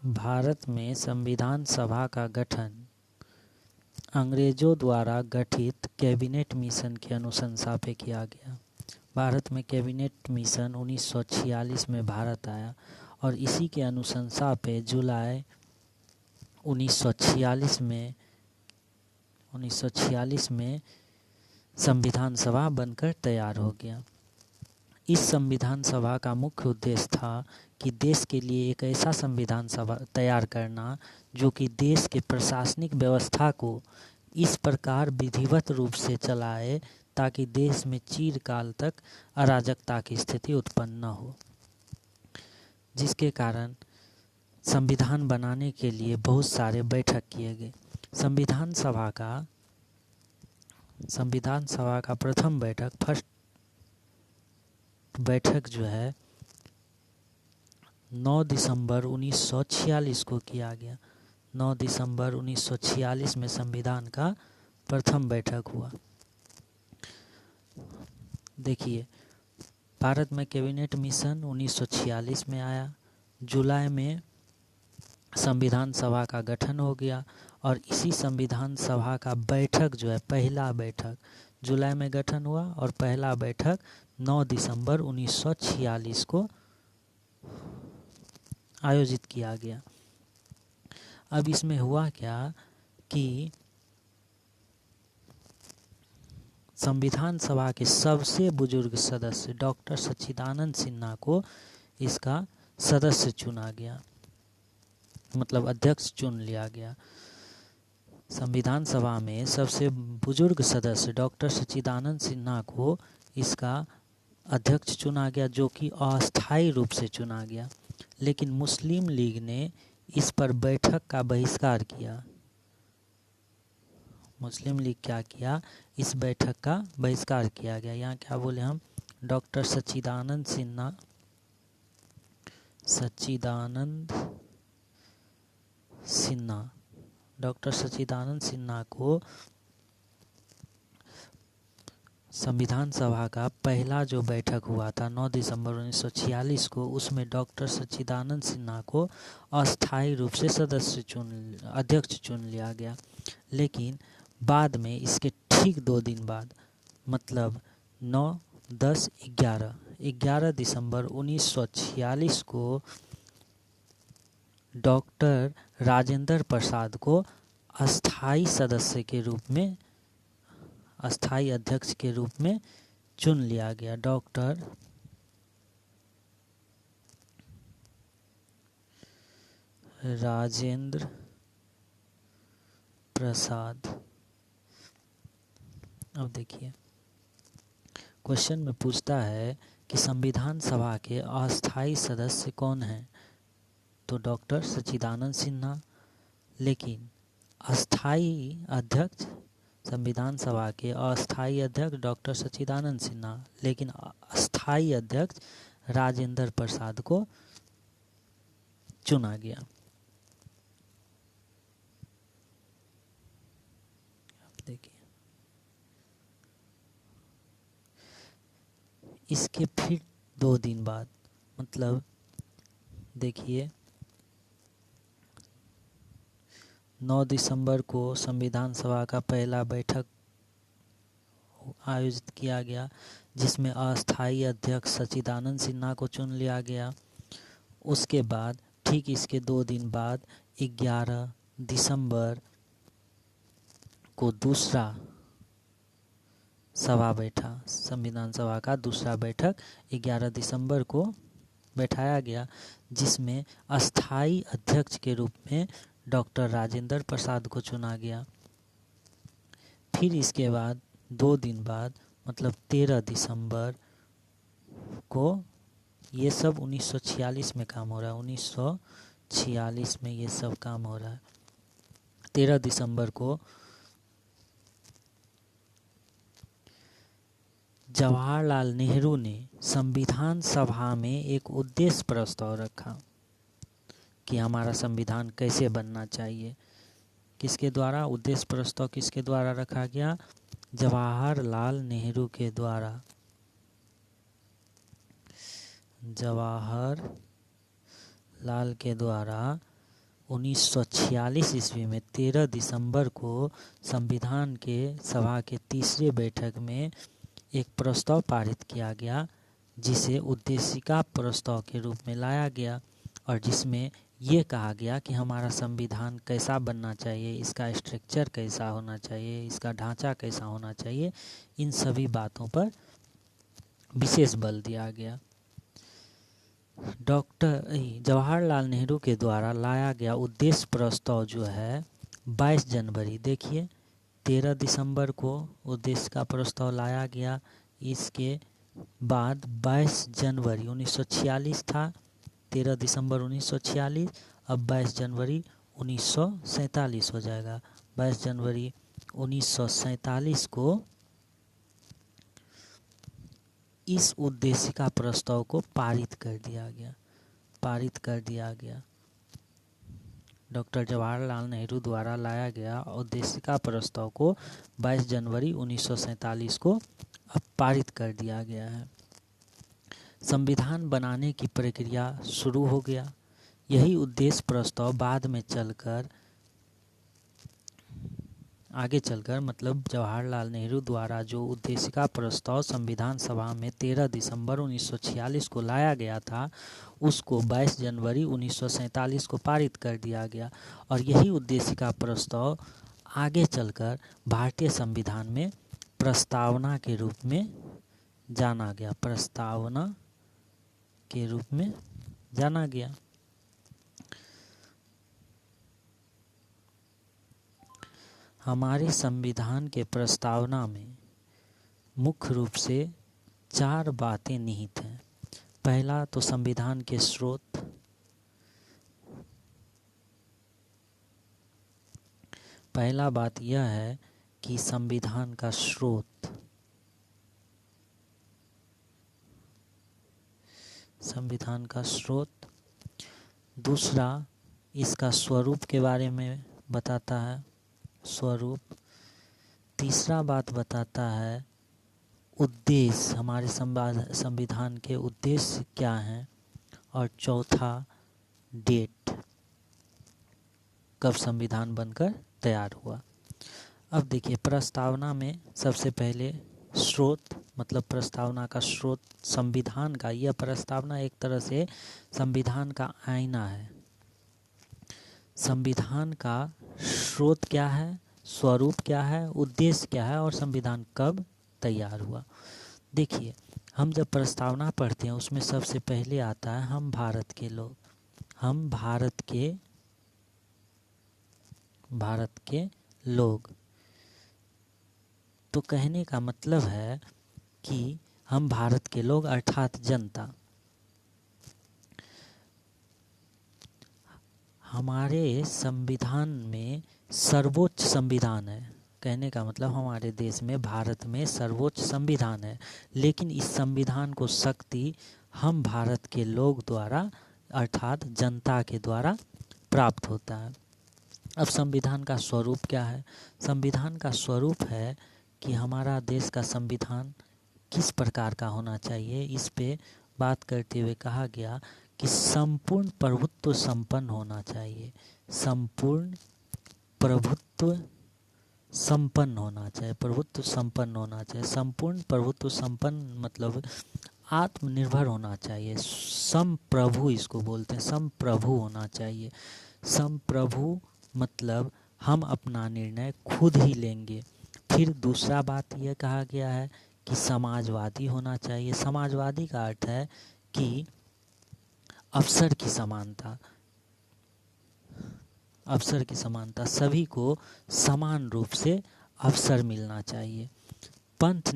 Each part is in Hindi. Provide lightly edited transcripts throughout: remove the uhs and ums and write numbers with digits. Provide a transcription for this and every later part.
भारत में संविधान सभा का गठन अंग्रेजों द्वारा गठित कैबिनेट मिशन की अनुशंसा पे किया गया। भारत में कैबिनेट मिशन 1946 में भारत आया और इसी के अनुशंसा पे जुलाई 1946 में संविधान सभा बनकर तैयार हो गया। इस संविधान सभा का मुख्य उद्देश्य था कि देश के लिए एक ऐसा संविधान सभा तैयार करना जो कि देश के प्रशासनिक व्यवस्था को इस प्रकार विधिवत रूप से चलाए ताकि देश में चिरकाल तक अराजकता की स्थिति उत्पन्न न हो, जिसके कारण संविधान बनाने के लिए बहुत सारे बैठक किए गए। संविधान सभा का प्रथम फर्स्ट बैठक जो है 9 दिसंबर 1946 को किया गया। 9 दिसंबर 1946 में संविधान का प्रथम बैठक हुआ। देखिए, भारत में कैबिनेट मिशन 1946 में आया, जुलाई में संविधान सभा का गठन हो गया और इसी संविधान सभा का बैठक जो है पहला बैठक जुलाई में गठन हुआ और पहला बैठक 9 दिसंबर 1946 को आयोजित किया गया। अब इसमें हुआ क्या कि संविधान सभा के सबसे बुजुर्ग सदस्य डॉक्टर सच्चिदानंद सिन्हा को इसका सदस्य चुना गया, मतलब अध्यक्ष चुन लिया गया। संविधान सभा में सबसे बुजुर्ग सदस्य डॉक्टर सच्चिदानंद सिन्हा को इसका अध्यक्ष चुना गया, जो कि अस्थायी रूप से चुना गया। लेकिन मुस्लिम लीग ने इस पर बैठक का बहिष्कार किया। मुस्लिम लीग क्या किया, इस बैठक का बहिष्कार किया गया। यहाँ क्या बोले हम, डॉक्टर सच्चिदानंद सिन्हा को संविधान सभा का पहला जो बैठक हुआ था 9 दिसंबर 1946 को, उसमें डॉक्टर सच्चिदानंद सिन्हा को अस्थायी रूप से अध्यक्ष चुन लिया गया। लेकिन बाद में इसके ठीक 2 दिन बाद, मतलब 9, 10, 11 दिसंबर 1946 को डॉक्टर राजेंद्र प्रसाद को अस्थायी अध्यक्ष के रूप में चुन लिया गया। डॉक्टर राजेंद्र प्रसाद। अब देखिए, क्वेश्चन में पूछता है कि संविधान सभा के अस्थायी सदस्य कौन हैं, तो डॉक्टर सच्चिदानंद सिन्हा। लेकिन अस्थायी अध्यक्ष, संविधान सभा के अस्थायी अध्यक्ष डॉक्टर सच्चिदानंद सिन्हा, लेकिन अस्थायी अध्यक्ष राजेंद्र प्रसाद को चुना गया। देखिए, इसके फिर 2 दिन बाद, मतलब देखिए 9 दिसंबर को संविधान सभा का पहला बैठक आयोजित किया गया, जिसमें अस्थायी अध्यक्ष सच्चिदानंद सिन्हा को चुन लिया गया। उसके बाद ठीक इसके 2 दिन बाद 11 दिसंबर को दूसरा सभा बैठा। संविधान सभा का दूसरा बैठक 11 दिसंबर को बैठाया गया, जिसमें अस्थायी अध्यक्ष के रूप में डॉक्टर राजेंद्र प्रसाद को चुना गया। फिर इसके बाद 2 दिन बाद, मतलब 13 दिसंबर को, ये सब 1946 में काम हो रहा है, 1946 में ये सब काम हो रहा है। 13 दिसंबर को जवाहरलाल नेहरू ने संविधान सभा में एक उद्देश्य प्रस्ताव रखा कि हमारा संविधान कैसे बनना चाहिए। किसके द्वारा उद्देश्य प्रस्ताव किसके द्वारा रखा गया, जवाहरलाल नेहरू के द्वारा। जवाहरलाल के द्वारा 1946 ईस्वी में 13 दिसंबर को संविधान के सभा के तीसरे बैठक में एक प्रस्ताव पारित किया गया, जिसे उद्देशिका प्रस्ताव के रूप में लाया गया और जिसमें ये कहा गया कि हमारा संविधान कैसा बनना चाहिए, इसका स्ट्रक्चर कैसा होना चाहिए, इसका ढांचा कैसा होना चाहिए, इन सभी बातों पर विशेष बल दिया गया। डॉक्टर जवाहरलाल नेहरू के द्वारा लाया गया उद्देश्य प्रस्ताव जो है 22 जनवरी, देखिए 13 दिसंबर को उद्देश्य का प्रस्ताव लाया गया, इसके बाद 22 जनवरी 1946 था, 13 दिसंबर 1946, अब 22 जनवरी 1947 हो जाएगा। 22 जनवरी 1947 को इस उद्देशिका प्रस्ताव को पारित कर दिया गया। डॉक्टर जवाहरलाल नेहरू द्वारा लाया गया उद्देशिका प्रस्ताव को 22 जनवरी 1947 को अब पारित कर दिया गया है। संविधान बनाने की प्रक्रिया शुरू हो गया। यही उद्देश्य प्रस्ताव बाद में आगे चलकर मतलब जवाहरलाल नेहरू द्वारा जो उद्देशिका प्रस्ताव संविधान सभा में 13 दिसंबर 1946 को लाया गया था, उसको 22 जनवरी 1947 को पारित कर दिया गया और यही उद्देशिका प्रस्ताव आगे चलकर भारतीय संविधान में प्रस्तावना के रूप में जाना गया। हमारे संविधान के प्रस्तावना में मुख्य रूप से 4 बातें निहित हैं। पहला तो संविधान के स्रोत, पहला बात यह है कि संविधान का स्रोत, दूसरा इसका स्वरूप के बारे में बताता है, स्वरूप, तीसरा बात बताता है उद्देश्य, हमारे संविधान के उद्देश्य क्या हैं, और चौथा डेट, कब संविधान बनकर तैयार हुआ। अब देखिए प्रस्तावना में सबसे पहले स्रोत, मतलब प्रस्तावना का स्रोत संविधान का, यह प्रस्तावना एक तरह से संविधान का आईना है। संविधान का स्रोत क्या है, स्वरूप क्या है, उद्देश्य क्या है और संविधान कब तैयार हुआ। देखिए हम जब प्रस्तावना पढ़ते हैं उसमें सबसे पहले आता है हम भारत के लोग। तो कहने का मतलब है कि हम भारत के लोग अर्थात जनता। हमारे संविधान में सर्वोच्च संविधान है, कहने का मतलब हमारे देश में, भारत में सर्वोच्च संविधान है, लेकिन इस संविधान को शक्ति हम भारत के लोग द्वारा अर्थात जनता के द्वारा प्राप्त होता है। अब संविधान का स्वरूप क्या है? संविधान का स्वरूप है कि हमारा देश का संविधान किस प्रकार का होना चाहिए, इस पे बात करते हुए कहा गया कि संपूर्ण प्रभुत्व संपन्न होना चाहिए। संपूर्ण प्रभुत्व संपन्न होना चाहिए, प्रभुत्व संपन्न होना चाहिए। संपूर्ण प्रभुत्व संपन्न मतलब आत्मनिर्भर होना चाहिए। संप्रभु इसको बोलते हैं, संप्रभु होना चाहिए। संप्रभु मतलब हम अपना निर्णय खुद ही लेंगे। फिर दूसरा बात यह कहा गया है कि समाजवादी होना चाहिए। समाजवादी का अर्थ है कि अवसर की समानता, सभी को समान रूप से अवसर मिलना चाहिए। पंथ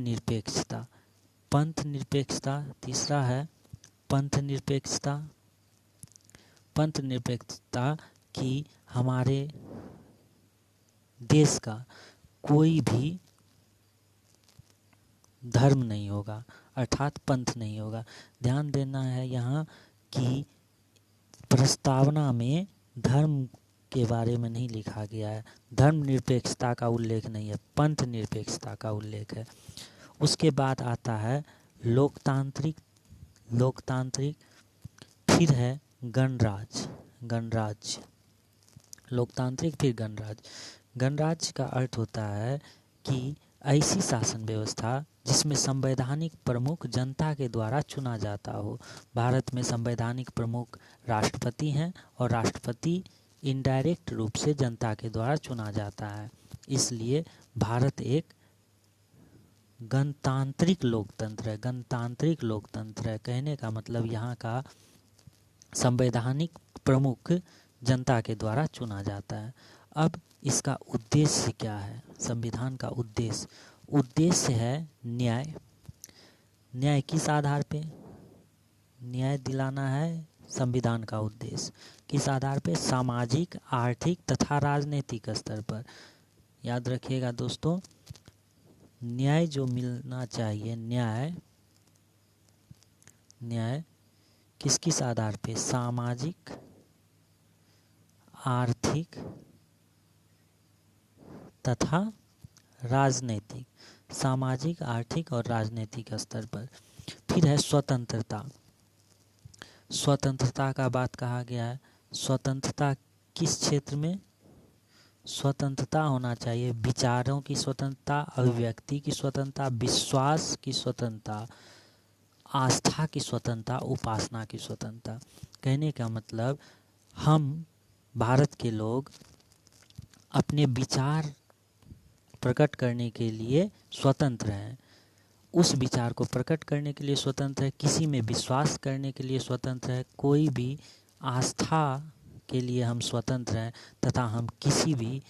निरपेक्षता, तीसरा है पंथ निरपेक्षता कि हमारे देश का कोई भी धर्म नहीं होगा, अर्थात पंथ नहीं होगा। ध्यान देना है यहाँ कि प्रस्तावना में धर्म के बारे में नहीं लिखा गया है, धर्म निरपेक्षता का उल्लेख नहीं है, पंथ निरपेक्षता का उल्लेख है। उसके बाद आता है लोकतांत्रिक, फिर है गणराज्य। लोकतांत्रिक, फिर गणराज्य। गणराज्य का अर्थ होता है कि ऐसी शासन व्यवस्था जिसमें संवैधानिक प्रमुख जनता के द्वारा चुना जाता हो। भारत में संवैधानिक प्रमुख राष्ट्रपति हैं और राष्ट्रपति इनडायरेक्ट रूप से जनता के द्वारा चुना जाता है। इसलिए भारत एक गणतांत्रिक लोकतंत्र है। गणतांत्रिक लोकतंत्र है कहने का मतलब यहाँ का संवैधानिक प्रमुख जनता के द्वारा चुना जाता है। अब इसका उद्देश्य क्या है? संविधान का उद्देश्य है न्याय। न्याय किस आधार पे? न्याय दिलाना है संविधान का उद्देश्य। किस आधार पे? सामाजिक, आर्थिक तथा राजनीतिक स्तर पर। याद रखिएगा दोस्तों, न्याय जो मिलना चाहिए, न्याय किस किस आधार पे? सामाजिक, आर्थिक तथा राजनीतिक। सामाजिक, आर्थिक और राजनीतिक स्तर पर। फिर है स्वतंत्रता। स्वतंत्रता का बात कहा गया है। स्वतंत्रता किस क्षेत्र में? स्वतंत्रता होना चाहिए विचारों की स्वतंत्रता, अभिव्यक्ति की स्वतंत्रता, विश्वास की स्वतंत्रता, आस्था की स्वतंत्रता, उपासना की स्वतंत्रता। कहने का मतलब हम भारत के लोग अपने विचार प्रकट करने के लिए स्वतंत्र हैं। उस विचार को प्रकट करने के लिए स्वतंत्र है, किसी में विश्वास करने के लिए स्वतंत्र है, कोई भी आस्था के लिए हम स्वतंत्र हैं तथा हम किसी भी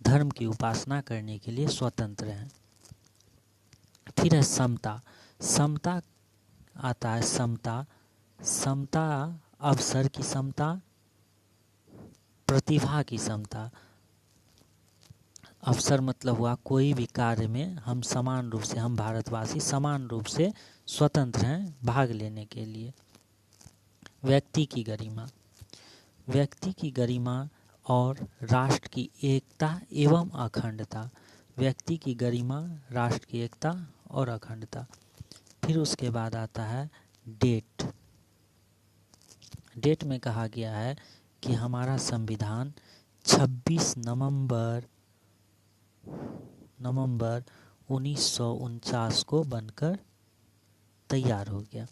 धर्म की उपासना करने के लिए स्वतंत्र हैं। फिर है समता। समता आता है समता अवसर की समता, प्रतिभा की समता। अवसर मतलब हुआ कोई भी कार्य में हम समान रूप से, हम भारतवासी समान रूप से स्वतंत्र हैं भाग लेने के लिए। व्यक्ति की गरिमा। व्यक्ति की गरिमा और राष्ट्र की एकता एवं अखंडता। व्यक्ति की गरिमा, राष्ट्र की एकता और अखंडता। फिर उसके बाद आता है डेट। डेट में कहा गया है कि हमारा संविधान 26 नवंबर 1949 को बनकर तैयार हो गया।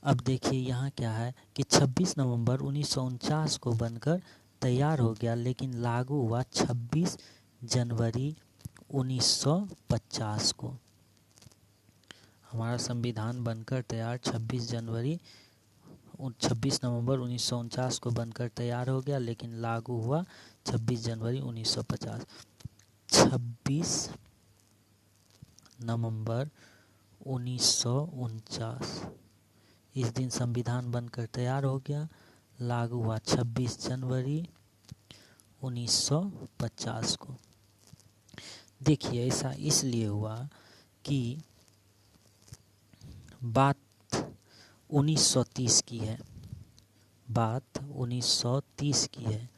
अब देखिए यहाँ क्या है कि 26 नवंबर 1949 को बनकर तैयार हो गया, लेकिन लागू हुआ 26 जनवरी 1950 को। हमारा संविधान बनकर तैयार 26 नवंबर 1949 को बनकर तैयार हो गया, लेकिन लागू हुआ 26 जनवरी 1950। 26 नवंबर 1949 इस दिन संविधान बनकर तैयार हो गया, लागू हुआ 26 जनवरी 1950 को। देखिए ऐसा इसलिए हुआ कि बात 1930 की है। बात 1930 की है।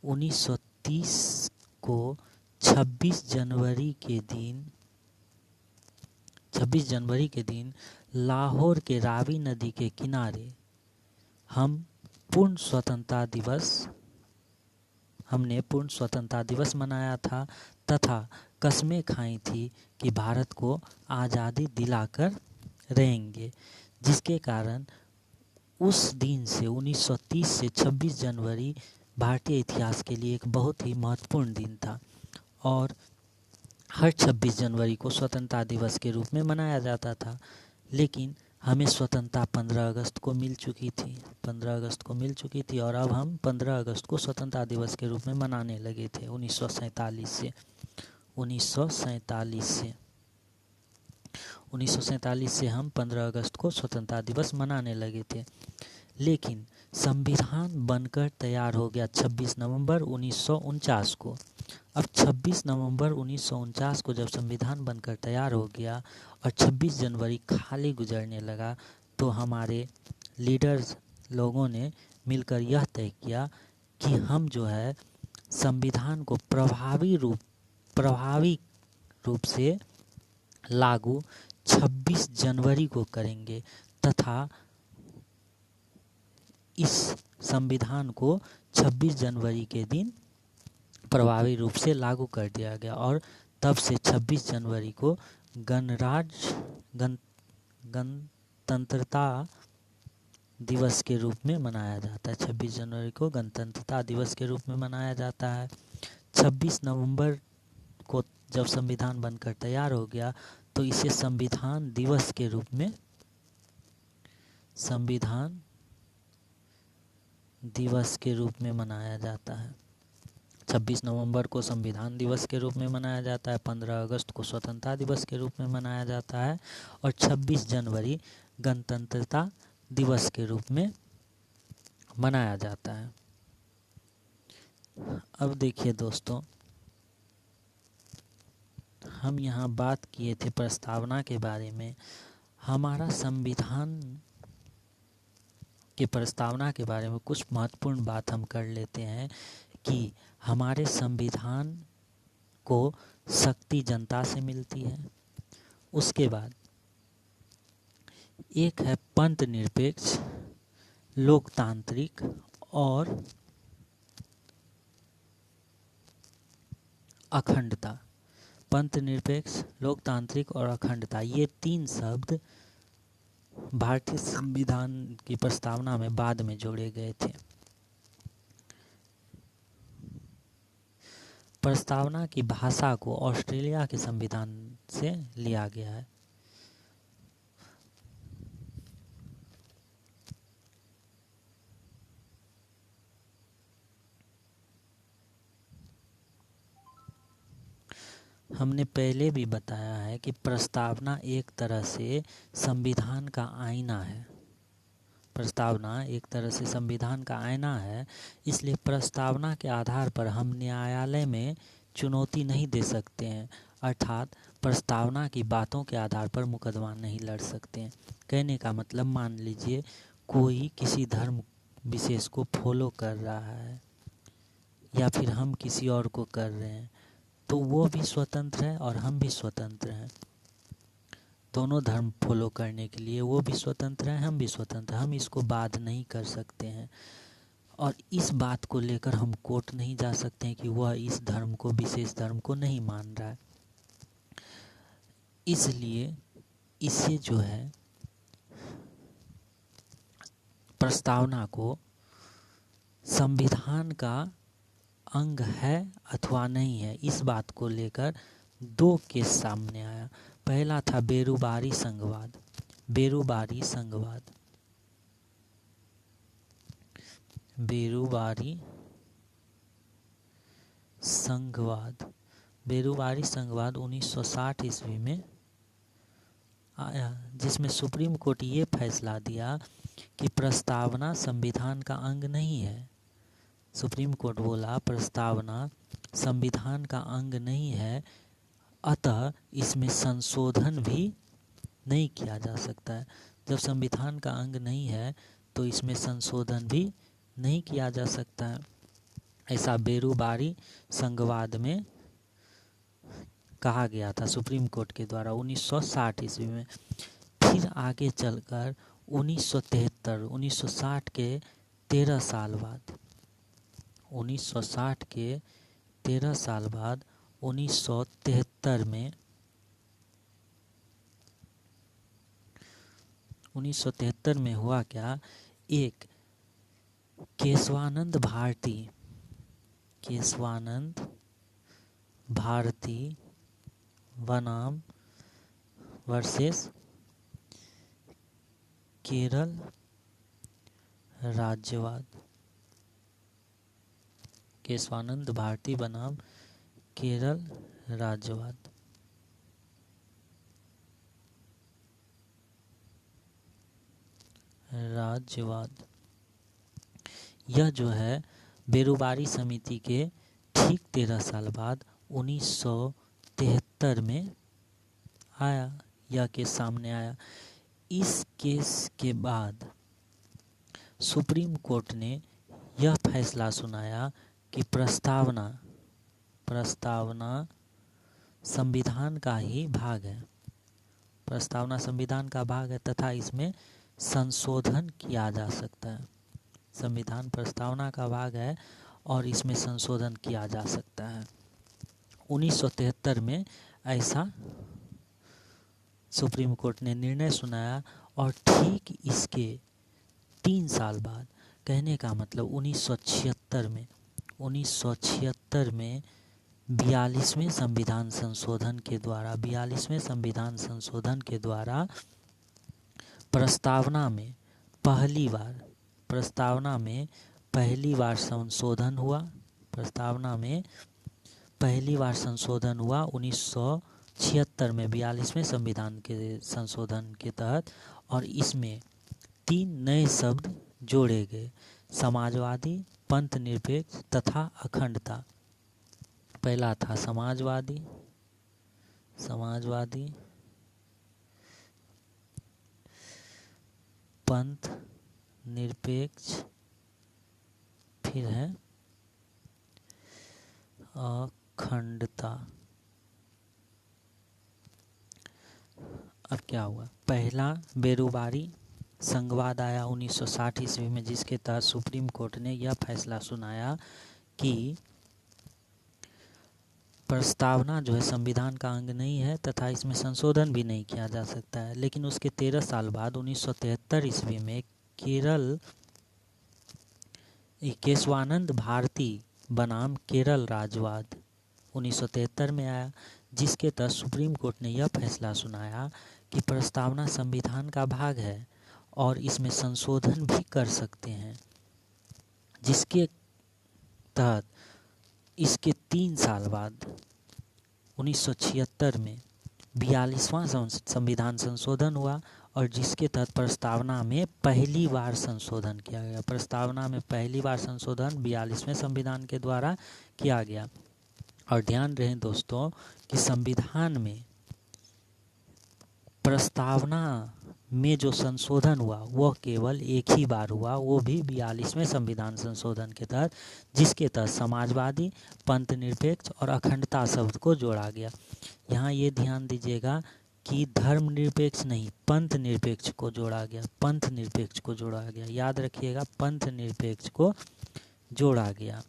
1930 को 26 जनवरी के दिन लाहौर के रावी नदी के किनारे हमने पूर्ण स्वतंत्रता दिवस मनाया था तथा कस्में खाई थी कि भारत को आज़ादी दिलाकर रहेंगे, जिसके कारण उस दिन से 1930 से 26 जनवरी भारतीय इतिहास के लिए एक बहुत ही महत्वपूर्ण दिन था और हर 26 जनवरी को स्वतंत्रता दिवस के रूप में मनाया जाता था। लेकिन हमें स्वतंत्रता 15 अगस्त को मिल चुकी थी और अब हम 15 अगस्त को स्वतंत्रता दिवस के रूप में मनाने लगे थे 1947 से हम 15 अगस्त को स्वतंत्रता दिवस मनाने लगे थे। लेकिन संविधान बनकर तैयार हो गया 26 नवंबर 1949 को। अब 26 नवंबर 1949 को जब संविधान बनकर तैयार हो गया और 26 जनवरी खाली गुजरने लगा, तो हमारे लीडर्स लोगों ने मिलकर यह तय किया कि हम जो है संविधान को प्रभावी रूप से लागू 26 जनवरी को करेंगे तथा इस संविधान को 26 जनवरी के दिन प्रभावी रूप से लागू कर दिया गया और तब से 26 जनवरी को गणतंत्रता दिवस के रूप में मनाया जाता है। 26 जनवरी को गणतंत्रता दिवस के रूप में मनाया जाता है। 26 नवंबर को जब संविधान बनकर तैयार हो गया तो इसे संविधान दिवस के रूप में मनाया जाता है। 26 नवंबर को संविधान दिवस के रूप में मनाया जाता है, 15 अगस्त को स्वतंत्रता दिवस के रूप में मनाया जाता है और 26 जनवरी गणतंत्रता दिवस के रूप में मनाया जाता है। अब देखिए दोस्तों, हम यहाँ बात किए थे प्रस्तावना के बारे में। हमारा संविधान के प्रस्तावना के बारे में कुछ महत्वपूर्ण बात हम कर लेते हैं कि हमारे संविधान को शक्ति जनता से मिलती है। उसके बाद एक है पंथ निरपेक्ष, लोकतांत्रिक और अखंडता। पंथ निरपेक्ष, लोकतांत्रिक और अखंडता, ये 3 शब्द भारतीय संविधान की प्रस्तावना में बाद में जोड़े गए थे। प्रस्तावना की भाषा को ऑस्ट्रेलिया के संविधान से लिया गया है। हमने पहले भी बताया है कि प्रस्तावना एक तरह से संविधान का आईना है। प्रस्तावना एक तरह से संविधान का आईना है, इसलिए प्रस्तावना के आधार पर हम न्यायालय में चुनौती नहीं दे सकते हैं, अर्थात प्रस्तावना की बातों के आधार पर मुकदमा नहीं लड़ सकते हैं। कहने का मतलब, मान लीजिए कोई किसी धर्म विशेष को फॉलो कर रहा है या फिर हम किसी और को कर रहे हैं, तो वो भी स्वतंत्र है और हम भी स्वतंत्र हैं। दोनों धर्म फॉलो करने के लिए वो भी स्वतंत्र है, हम भी स्वतंत्र हैं। हम इसको बाध नहीं कर सकते हैं और इस बात को लेकर हम कोर्ट नहीं जा सकते हैं कि वह इस धर्म को, विशेष धर्म को नहीं मान रहा है। इसलिए इसे जो है प्रस्तावना को संविधान का अंग है अथवा नहीं है, इस बात को लेकर 2 केस सामने आया। पहला था बेरुबारी संघवाद। बेरुबारी संघवाद 1960 ईस्वी में आया, जिसमें सुप्रीम कोर्ट ये फैसला दिया कि प्रस्तावना संविधान का अंग नहीं है। सुप्रीम कोर्ट बोला प्रस्तावना संविधान का अंग नहीं है, अतः इसमें संशोधन भी नहीं किया जा सकता है। जब संविधान का अंग नहीं है तो इसमें संशोधन भी नहीं किया जा सकता है। ऐसा बेरुबारी संघवाद में कहा गया था सुप्रीम कोर्ट के द्वारा 1960 ईस्वी में। फिर आगे चलकर 1960 के 13 साल बाद 1973 में हुआ क्या, एक केशवानंद भारती बनाम वर्सेस केरल राज्यवाद। केशवानंद भारती बनाम केरल राज्यवाद। यह जो है बेरुबारी समिति के ठीक 13 साल बाद 1973 में आया, यह केस सामने आया। इस केस के बाद सुप्रीम कोर्ट ने यह फैसला सुनाया कि प्रस्तावना संविधान का ही भाग है। प्रस्तावना संविधान का भाग है तथा इसमें संशोधन किया जा सकता है। संविधान प्रस्तावना का भाग है और इसमें संशोधन किया जा सकता है। 1973 में ऐसा सुप्रीम कोर्ट ने निर्णय सुनाया और ठीक इसके 3 साल बाद, कहने का मतलब 1976 में 42वें संविधान संशोधन के द्वारा प्रस्तावना में पहली बार संशोधन हुआ 1976 में 42वें संविधान के संशोधन के तहत, और इसमें 3 नए शब्द जोड़े गए: समाजवादी, पंथ निरपेक्ष तथा अखंडता। पहला था समाजवादी, पंथ निरपेक्ष, फिर है अखंडता। अब क्या हुआ? पहला बेरोबारी संघवाद आया 1960 ईस्वी में, जिसके तहत सुप्रीम कोर्ट ने यह फैसला सुनाया कि प्रस्तावना जो है संविधान का अंग नहीं है तथा इसमें संशोधन भी नहीं किया जा सकता है। लेकिन उसके 13 साल बाद 1973 ईस्वी में केशवानंद भारती बनाम केरल राजवाद 1973 में आया, जिसके तहत सुप्रीम कोर्ट ने यह फैसला सुनाया कि प्रस्तावना संविधान का भाग है और इसमें संशोधन भी कर सकते हैं, जिसके तहत इसके 3 साल बाद 1976 में 42वां संविधान संशोधन हुआ और जिसके तहत प्रस्तावना में पहली बार संशोधन किया गया। प्रस्तावना में पहली बार संशोधन 42वें संविधान के द्वारा किया गया। और ध्यान रहे दोस्तों कि संविधान में प्रस्तावना में जो संशोधन हुआ वह केवल एक ही बार हुआ, वो भी 42वें संविधान संशोधन के तहत, जिसके तहत समाजवादी, पंथ निरपेक्ष और अखंडता शब्द को जोड़ा गया। यहाँ ये ध्यान दीजिएगा कि धर्मनिरपेक्ष नहीं, पंथ निरपेक्ष को जोड़ा गया। याद रखिएगा, पंथ निरपेक्ष को जोड़ा गया।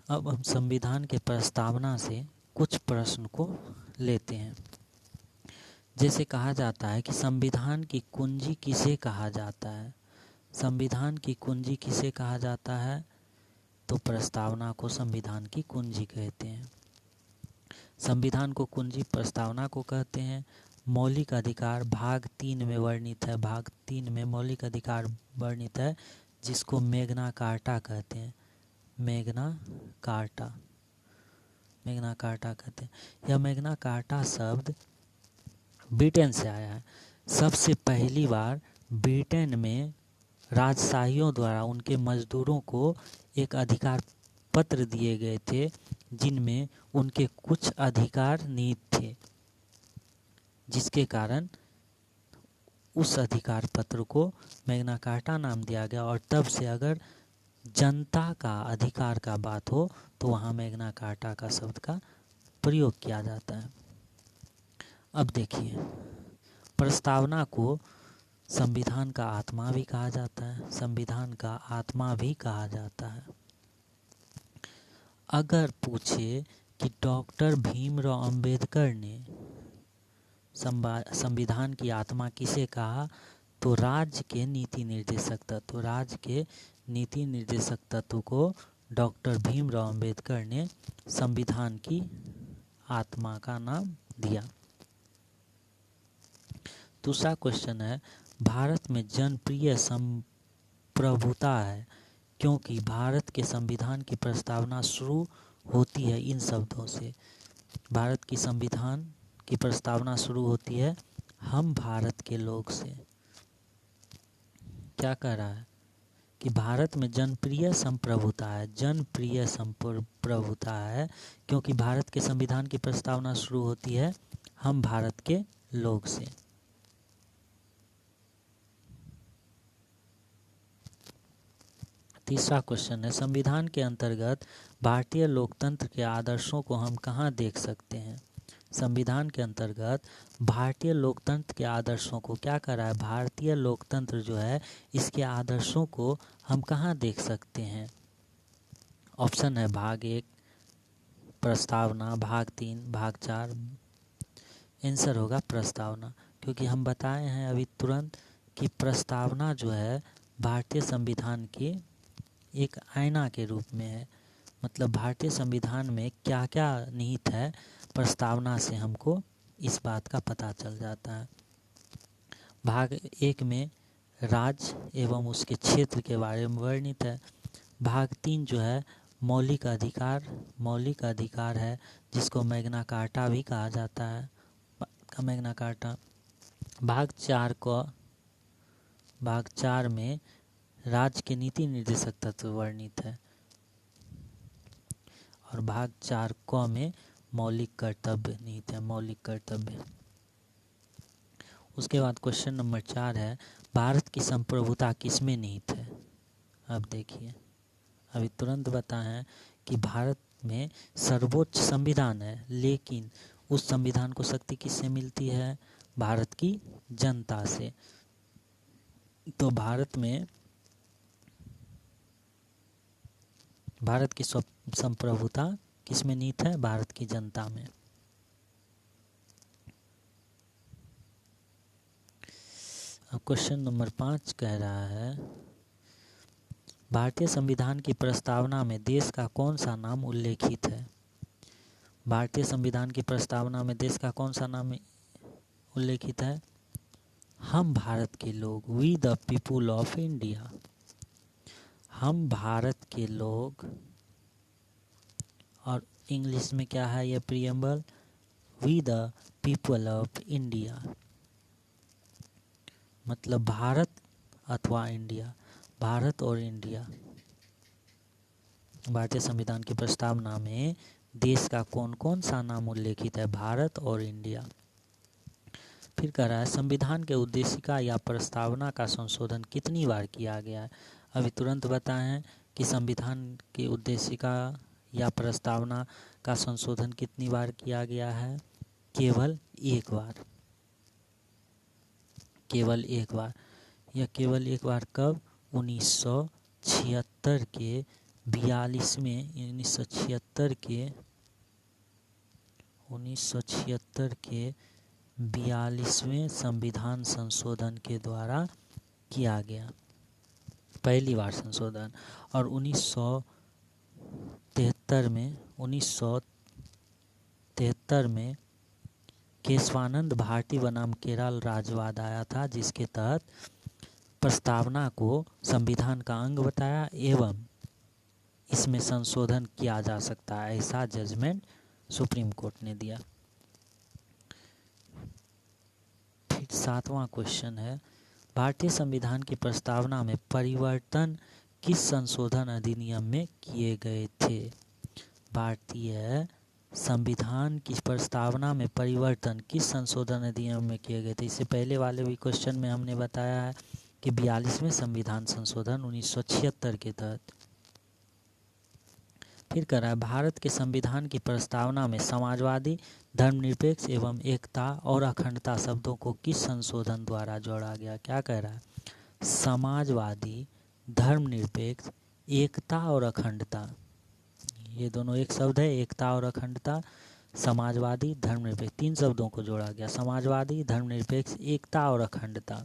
अब हम संविधान के प्रस्तावना से कुछ प्रश्न को लेते हैं। जैसे कहा जाता है कि संविधान की कुंजी किसे कहा जाता है? संविधान की कुंजी किसे कहा जाता है? तो प्रस्तावना को संविधान की कुंजी कहते हैं। संविधान को कुंजी प्रस्तावना को कहते हैं। मौलिक अधिकार भाग 3 में वर्णित है। भाग 3 में मौलिक अधिकार वर्णित है, जिसको मैग्ना कार्टा कहते हैं। मैग्ना कार्टा कहते हैं। यह मैग्ना कार्टा शब्द ब्रिटेन से आया है। सबसे पहली बार ब्रिटेन में राजशाहियों द्वारा उनके मजदूरों को एक अधिकार पत्र दिए गए थे, जिनमें उनके कुछ अधिकार निहित थे, जिसके कारण उस अधिकार पत्र को मैग्ना कार्टा नाम दिया गया। और तब से अगर जनता का अधिकार का बात हो तो वहाँ मैग्ना कार्टा का शब्द का प्रयोग किया जाता है। अब देखिए, प्रस्तावना को संविधान का आत्मा भी कहा जाता है। अगर पूछे कि डॉक्टर भीमराव अंबेडकर ने संविधान की आत्मा किसे कहा, तो राज्य के नीति निर्देशक तत्व को डॉक्टर भीमराव अंबेडकर ने संविधान की आत्मा का नाम दिया। दूसरा क्वेश्चन है, भारत में जनप्रिय संप्रभुता है क्योंकि भारत के संविधान की प्रस्तावना शुरू होती है इन शब्दों से। भारत की संविधान की प्रस्तावना शुरू होती है, हम भारत के लोग से। क्या कह रहा है कि भारत में जनप्रिय संप्रभुता है क्योंकि भारत के संविधान की प्रस्तावना शुरू होती है हम भारत के लोग से। तीसरा क्वेश्चन है, संविधान के अंतर्गत भारतीय लोकतंत्र के आदर्शों को हम कहाँ देख सकते हैं? संविधान के अंतर्गत भारतीय लोकतंत्र के आदर्शों को क्या करा है, भारतीय लोकतंत्र जो है इसके आदर्शों को हम कहाँ देख सकते हैं। ऑप्शन है भाग 1 प्रस्तावना, भाग 3, भाग 4। आंसर होगा प्रस्तावना, क्योंकि हम बताए हैं अभी तुरंत कि प्रस्तावना जो है भारतीय संविधान के एक आईना के रूप में है। मतलब भारतीय संविधान में क्या क्या निहित है, प्रस्तावना से हमको इस बात का पता चल जाता है। भाग 1 में राज्य एवं उसके क्षेत्र के बारे में वर्णित है। भाग 3 जो है मौलिक अधिकार है, जिसको मैग्ना कार्टा भी कहा जाता है, मैग्ना कार्टा। भाग 4 में राज्य के नीति निर्देशक तत्व वर्णित है, और भाग 4 क में मौलिक कर्तव्य निहित है, मौलिक कर्तव्य। उसके बाद क्वेश्चन नंबर 4 है, भारत की संप्रभुता किसमें निहित है। अब देखिए, अभी तुरंत बताएं कि भारत में सर्वोच्च संविधान है, लेकिन उस संविधान को शक्ति किससे मिलती है, भारत की जनता से। तो भारत की संप्रभुता किसमें निहित है, भारत की जनता में। अब क्वेश्चन नंबर 5 कह रहा है, भारतीय संविधान की प्रस्तावना में देश का कौन सा नाम उल्लेखित है। भारतीय संविधान की प्रस्तावना में देश का कौन सा नाम उल्लेखित है, हम भारत के लोग, we the people of India. हम भारत के लोग, और इंग्लिश में क्या है ये preamble, we the people of India. मतलब भारत अथवा इंडिया, भारत और इंडिया। भारतीय संविधान की प्रस्तावना में देश का कौन कौन सा नाम उल्लेखित है, भारत और इंडिया। फिर कह रहा है, संविधान के उद्देशिका या प्रस्तावना का संशोधन कितनी बार किया गया है। अभी तुरंत बताएं कि संविधान की उद्देशिका या प्रस्तावना का संशोधन कितनी बार किया गया है, केवल एक बार, केवल एक बार। यह केवल एक बार कब, 1976 के 42वें संविधान संशोधन के द्वारा किया गया, पहली बार संशोधन। और 1973 में केशवानंद भारती बनाम केरल राजवाद आया था, जिसके तहत प्रस्तावना को संविधान का अंग बताया एवं इसमें संशोधन किया जा सकता है, ऐसा जजमेंट सुप्रीम कोर्ट ने दिया। फिर 7वां क्वेश्चन है, भारतीय संविधान की प्रस्तावना में परिवर्तन किस संशोधन अधिनियम में किए गए थे। भारतीय संविधान की प्रस्तावना में परिवर्तन किस संशोधन अधिनियम में किए गए थे। इससे पहले वाले भी क्वेश्चन में हमने बताया है कि 42वें संविधान संशोधन 1976 के तहत। फिर कह रहा है, भारत के संविधान की प्रस्तावना में समाजवादी, धर्मनिरपेक्ष एवं एकता और अखंडता शब्दों को किस संशोधन द्वारा जोड़ा गया। क्या कह रहा है, समाजवादी, धर्मनिरपेक्ष, एकता और अखंडता, ये दोनों एक शब्द है, एकता और अखंडता। समाजवादी, धर्मनिरपेक्ष, 3 शब्दों को जोड़ा गया, समाजवादी, धर्मनिरपेक्ष, एकता और अखंडता।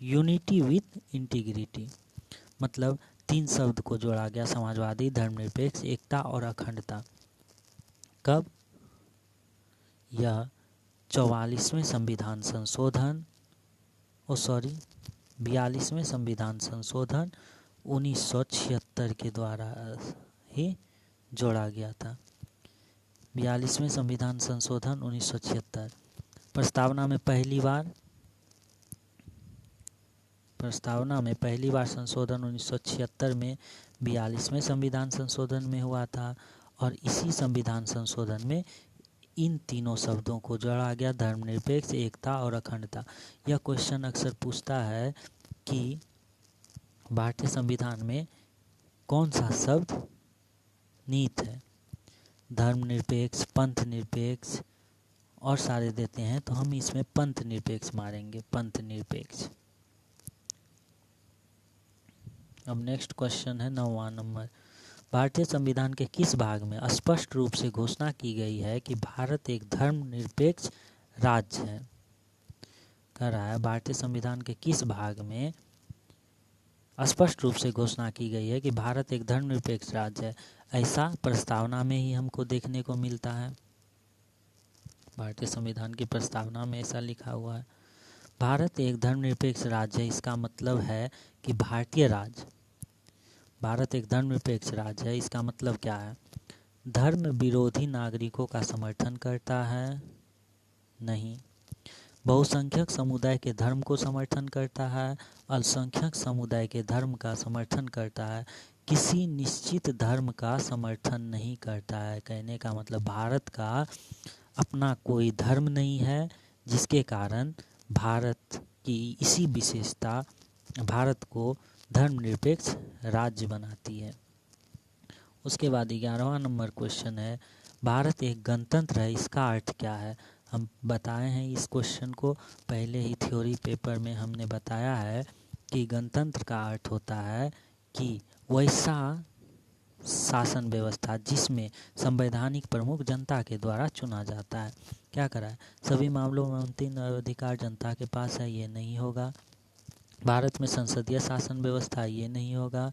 यूनिटी विथ इंटीग्रिटी, मतलब 3 शब्द को जोड़ा गया, समाजवादी, धर्मनिरपेक्ष, एकता और अखंडता। कब, यह 42वें संविधान संशोधन 42वें संविधान संशोधन 1976 के द्वारा ही जोड़ा गया था। 42वें संविधान संशोधन 1976। प्रस्तावना में पहली बार संशोधन 1976 में 42वें संविधान संशोधन में हुआ था, और इसी संविधान संशोधन में इन तीनों शब्दों को जोड़ा गया, धर्मनिरपेक्ष, एकता और अखंडता। यह क्वेश्चन अक्सर पूछता है कि भारतीय संविधान में कौन सा शब्द निहित है। धर्मनिरपेक्ष, पंथ निरपेक्ष और सारे देते हैं, तो हम इसमें पंथ निरपेक्ष मारेंगे, पंथ निरपेक्ष। अब नेक्स्ट क्वेश्चन है 9वां नंबर। भारतीय संविधान के किस भाग में स्पष्ट रूप से घोषणा की गई है कि भारत एक धर्मनिरपेक्ष राज्य है? कह रहा है भारतीय संविधान के किस भाग में स्पष्ट रूप से घोषणा की गई है कि भारत एक धर्मनिरपेक्ष राज्य है? ऐसा प्रस्तावना में ही हमको देखने को मिलता है। भारतीय संविधान की प्रस्तावना में ऐसा लिखा हुआ है, भारत एक धर्मनिरपेक्ष राज्य है। इसका मतलब है कि भारतीय राज्य, भारत एक धर्मनिरपेक्ष राज्य है, इसका मतलब क्या है? धर्म विरोधी नागरिकों का समर्थन करता है? नहीं। बहुसंख्यक समुदाय के धर्म को समर्थन करता है? अल्पसंख्यक समुदाय के धर्म का समर्थन करता है? किसी निश्चित धर्म का समर्थन नहीं करता है। कहने का मतलब भारत का अपना कोई धर्म नहीं है, जिसके कारण भारत की इसी विशेषता भारत को धर्मनिरपेक्ष राज्य बनाती है। उसके बाद 11वां नंबर क्वेश्चन है, भारत एक गणतंत्र है, इसका अर्थ क्या है? हम बताए हैं इस क्वेश्चन को पहले ही थ्योरी पेपर में हमने बताया है कि गणतंत्र का अर्थ होता है कि वैसा शासन व्यवस्था जिसमें संवैधानिक प्रमुख जनता के द्वारा चुना जाता है। क्या करा है? सभी मामलों में अंतिम अधिकार जनता के पास है, ये नहीं होगा। भारत में संसदीय शासन व्यवस्था, ये नहीं होगा।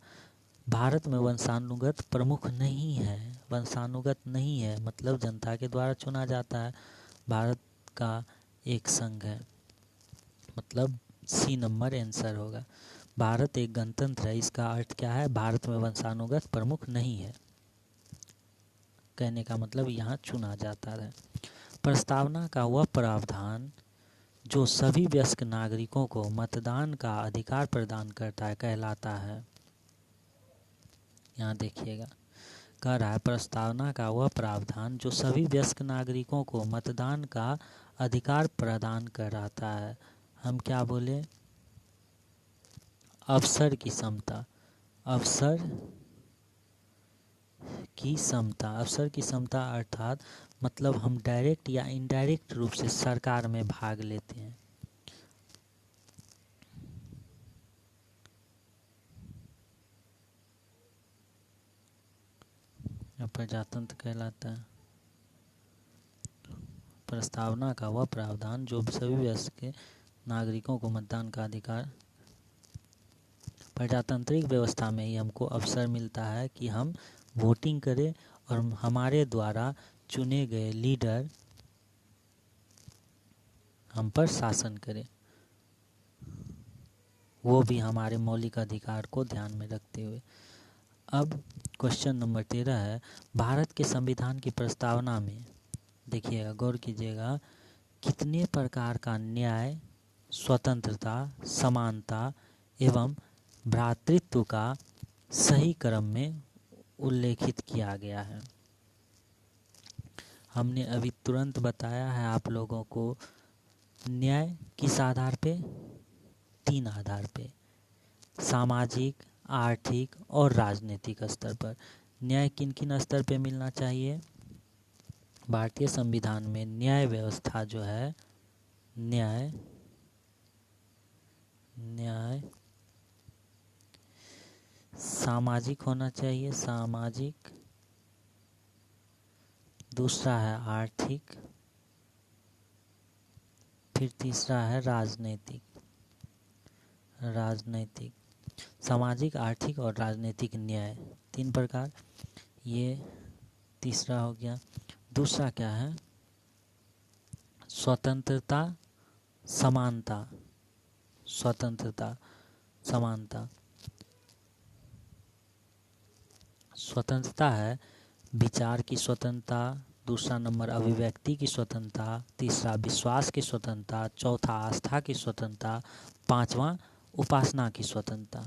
भारत में वंशानुगत प्रमुख नहीं है, वंशानुगत नहीं है मतलब जनता के द्वारा चुना जाता है। भारत का एक संघ है, मतलब सी नंबर आंसर होगा। भारत एक गणतंत्र है, इसका अर्थ क्या है? भारत में वंशानुगत प्रमुख नहीं है, कहने का मतलब यहाँ चुना जाता है। प्रस्तावना का वह प्रावधान जो सभी वयस्क नागरिकों को मतदान का अधिकार प्रदान करता है कहलाता है? यहाँ देखिएगा, कह रहा है प्रस्तावना का वह प्रावधान जो सभी वयस्क नागरिकों को मतदान का अधिकार प्रदान कराता है। हम क्या बोले? अवसर की समता, अवसर की समता, अवसर की समता अर्थात मतलब हम डायरेक्ट या इनडायरेक्ट रूप से सरकार में भाग लेते हैं। प्रजातंत्र कहलाता है। प्रस्तावना का वह प्रावधान जो सभी वयस्क नागरिकों को मतदान का अधिकार, प्रजातांत्रिक व्यवस्था में ही हमको अवसर मिलता है कि हम वोटिंग करें और हमारे द्वारा चुने गए लीडर हम पर शासन करें, वो भी हमारे मौलिक अधिकार को ध्यान में रखते हुए। अब क्वेश्चन नंबर 13 है, भारत के संविधान की प्रस्तावना में देखिएगा, गौर कीजिएगा, कितने प्रकार का न्याय, स्वतंत्रता, समानता एवं भ्रातृत्व का सही क्रम में उल्लेखित किया गया है? हमने अभी तुरंत बताया है आप लोगों को, न्याय किस आधार पे? 3 आधार पे, सामाजिक, आर्थिक और राजनीतिक स्तर पर। न्याय किन किन स्तर पे मिलना चाहिए? भारतीय संविधान में न्याय व्यवस्था जो है, न्याय सामाजिक होना चाहिए, सामाजिक। दूसरा है आर्थिक, फिर तीसरा है राजनीतिक। सामाजिक, आर्थिक और राजनीतिक न्याय 3 प्रकार, ये तीसरा हो गया। दूसरा क्या है? स्वतंत्रता, समानता, स्वतंत्रता, समानता। स्वतंत्रता है विचार की स्वतंत्रता, दूसरा नंबर अभिव्यक्ति की स्वतंत्रता, तीसरा विश्वास की स्वतंत्रता, चौथा आस्था की स्वतंत्रता, पांचवा उपासना की स्वतंत्रता।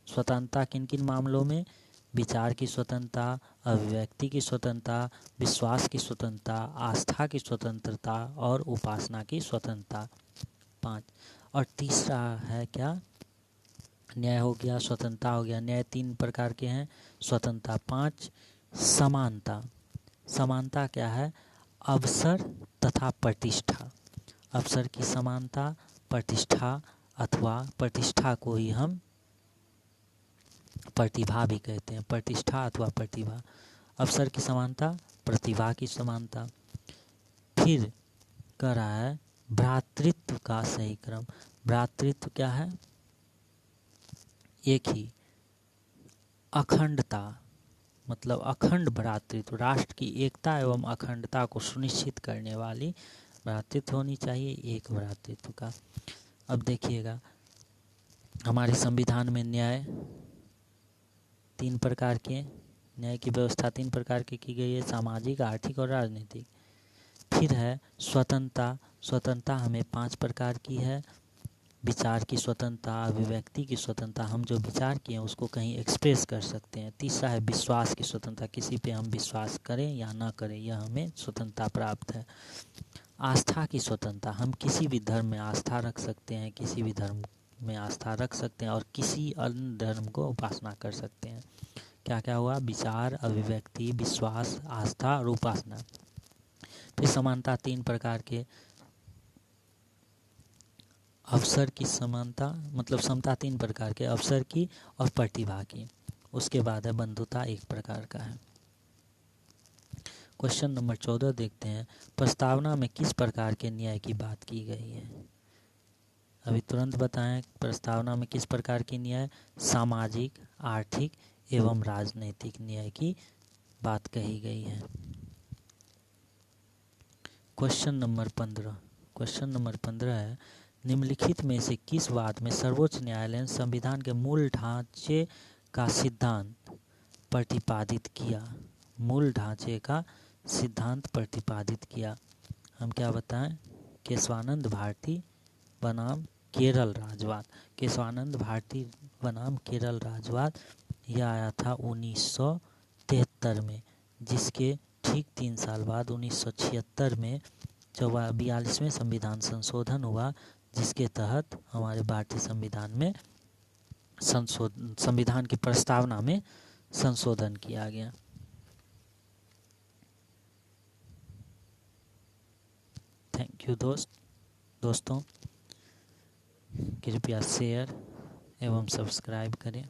स्वतंत्रता किन किन मामलों में? विचार की स्वतंत्रता, अभिव्यक्ति की स्वतंत्रता, विश्वास की स्वतंत्रता, आस्था की स्वतंत्रता और उपासना की स्वतंत्रता, 5। और तीसरा है क्या? न्याय हो गया, स्वतंत्रता हो गया। न्याय 3 प्रकार के हैं, स्वतंत्रता 5, समानता समानता क्या है? अवसर तथा प्रतिष्ठा। अवसर की समानता, प्रतिष्ठा अथवा प्रतिष्ठा को ही हम प्रतिभा भी कहते हैं। प्रतिष्ठा अथवा प्रतिभा, अवसर की समानता, प्रतिभा की समानता। फिर कह रहा है भ्रातृत्व का सही क्रम। भ्रातृत्व क्या है? एक ही, अखंडता, मतलब अखंड भ्रातृत्व, राष्ट्र की एकता एवं अखंडता को सुनिश्चित करने वाली भ्रातृत्व होनी चाहिए, एक भ्रातृत्व का। अब देखिएगा, हमारे संविधान में न्याय 3 प्रकार के, न्याय की व्यवस्था 3 प्रकार की गई है, सामाजिक, आर्थिक और राजनीतिक। फिर है स्वतंत्रता। स्वतंत्रता हमें 5 प्रकार की है। विचार की स्वतंत्रता, अभिव्यक्ति की स्वतंत्रता, हम जो विचार किए उसको कहीं एक्सप्रेस कर सकते हैं। तीसरा है विश्वास की स्वतंत्रता, किसी पे हम विश्वास करें या ना करें, यह हमें स्वतंत्रता प्राप्त है। आस्था की स्वतंत्रता, हम किसी भी धर्म में आस्था रख सकते हैं, किसी भी धर्म में आस्था रख सकते हैं और किसी अन्य धर्म को उपासना कर सकते हैं। क्या क्या हुआ? विचार, अभिव्यक्ति, विश्वास, आस्था और उपासना। फिर समानता 3 प्रकार के, अवसर की समानता, मतलब समता 3 प्रकार के, अवसर की और प्रतिभा की। उसके बाद है बंधुता 1 प्रकार का है। क्वेश्चन नंबर 14 देखते हैं, प्रस्तावना में किस प्रकार के न्याय की बात की गई है? अभी तुरंत बताएं, प्रस्तावना में किस प्रकार की न्याय? सामाजिक, आर्थिक एवं राजनीतिक न्याय की बात कही गई है। Question number 15। क्वेश्चन नंबर 15 है, निम्नलिखित में से किस बात में सर्वोच्च न्यायालय ने संविधान के मूल ढांचे का सिद्धांत प्रतिपादित किया? मूल ढांचे का सिद्धांत प्रतिपादित किया। हम क्या बताएं? केशवानंद भारती बनाम केरल राजवाद। केशवानंद भारती बनाम केरल राजवाद, यह आया था 1973 में, जिसके ठीक 3 साल बाद 1976 में 42वें संविधान संशोधन हुआ, जिसके तहत हमारे भारतीय संविधान में संविधान की प्रस्तावना में संशोधन किया गया। थैंक यू दोस्तों, कृपया शेयर एवं सब्सक्राइब करें।